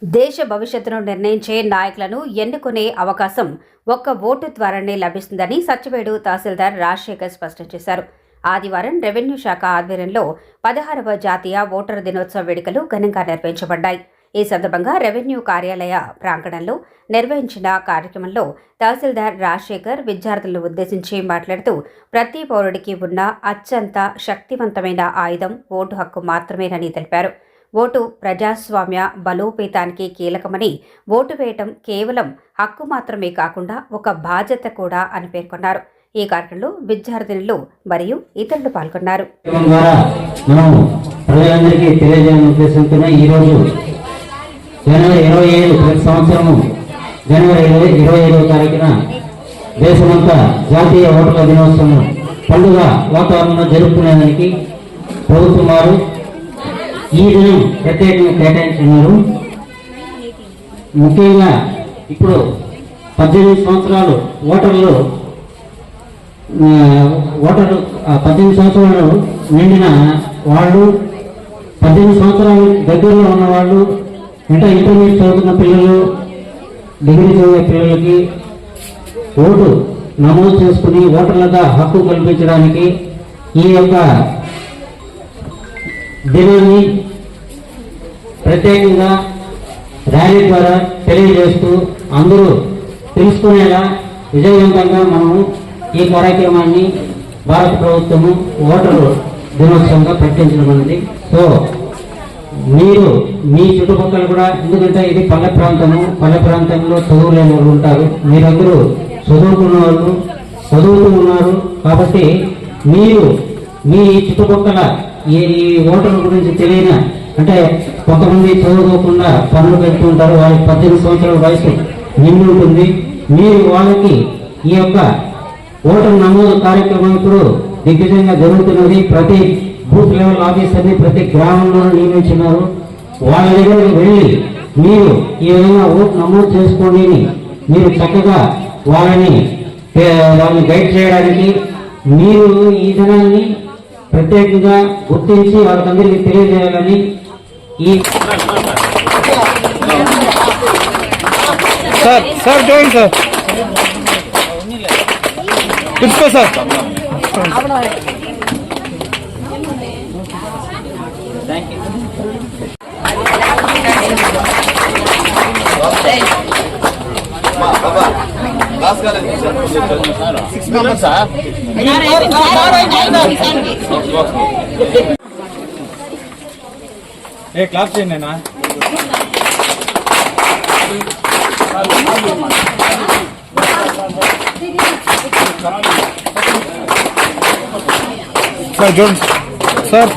దేశ భవిష్యత్తును నిర్ణయించే నాయకులను ఎన్నుకునే అవకాశం ఒక్క ఓటు ద్వారానే లభిస్తుందని సత్యవేడు తహసీల్దార్ రాజశేఖర్ స్పష్టం చేశారు. ఆదివారం రెవెన్యూ శాఖ ఆధ్వర్యంలో 16వ జాతీయ ఓటరు దినోత్సవ వేడుకలు ఘనంగా నిర్వహించబడ్డాయి. ఈ సందర్భంగా రెవెన్యూ కార్యాలయ ప్రాంగణంలో నిర్వహించిన కార్యక్రమంలో తహసీల్దార్ రాజశేఖర్ విద్యార్థులను ఉద్దేశించి మాట్లాడుతూ ప్రతి పౌరుడికి ఉన్న అత్యంత శక్తివంతమైన ఆయుధం ఓటు హక్కు మాత్రమేనని తెలిపారు. ఓటు ప్రజాస్వామ్య బలోపేతానికి కీలకమని, ఓటు వేయటం కేవలం హక్కు మాత్రమే కాకుండా ఒక బాధ్యత కూడా అని పేర్కొన్నారు. ఈ కార్యక్రమంలో విద్యార్థినులు మరియు ఇతరులు పాల్గొన్నారు. జనవరి 27 ప్రతి సంవత్సరము జనవరి 25వ తారీఖున దేశమంతా జాతీయ ఓటర్ల దినోత్సవం పండుగ వాతావరణంలో జరుపుకునేదానికి ప్రభుత్వం వారు ఈ దినం ప్రత్యేకంగా కేటాయించున్నారు. ముఖ్యంగా ఇప్పుడు 18 సంవత్సరాలు ఓటర్లు 18 సంవత్సరాలు నిండిన వాళ్ళు, 18 సంవత్సరాల దగ్గరలో ఉన్న వాళ్ళు, అంటే ఇంటర్మీడియట్ చదువుతున్న పిల్లలు, డిగ్రీ చదివే పిల్లలకి ఓటు నమోదు చేసుకుని ఓటర్లుగా హక్కు కల్పించడానికి ఈ యొక్క దినాన్ని ప్రత్యేకంగా ర్యాలీ ద్వారా తెలియజేస్తూ అందరూ తెలుసుకునేలా విజయవంతంగా మనము ఈ కార్యక్రమాన్ని భారత ప్రభుత్వము ఓటరు దినోత్సవంగా ప్రకటించడం అనేది. సో మీరు మీ చుట్టుపక్కల కూడా, ఎందుకంటే ఇది పల్లె ప్రాంతంలో చదువు లేని వాళ్ళు ఉంటారు, మీరందరూ చదువుకున్న వాళ్ళు చదువుతూ ఉన్నారు కాబట్టి మీరు మీ చుట్టుపక్కల ఈ ఓటర్ల గురించి తెలియని, అంటే కొంతమంది చదువుకోకుండా పనులు పెడుతూ ఉంటారు, వాళ్ళకి 18 సంవత్సరాల వయసు నిండి ఉంటుంది. మీరు వాళ్ళకి ఈ యొక్క ఓటర్ నమోదు కార్యక్రమం ఇప్పుడు దిగ్విజయంగా జరుగుతున్నది. ప్రతి బూత్ లెవెల్ ఆఫీసర్ని ప్రతి గ్రామంలో నియమించున్నారు. వాళ్ళ దగ్గరికి వెళ్ళి మీరు ఈ విధంగా ఓటు నమోదు చేసుకోండి, మీరు చక్కగా వాళ్ళని గైడ్ చేయడానికి మీరు ఈ దినాన్ని ప్రత్యేకంగా గుర్తించి వాళ్ళకందరికీ తెలియజేయాలని ఈ సార్ చూడండి సార్ తీసుకో సార్. ఏ క్లాస్ చేయండినా సార్ చూడండి సార్.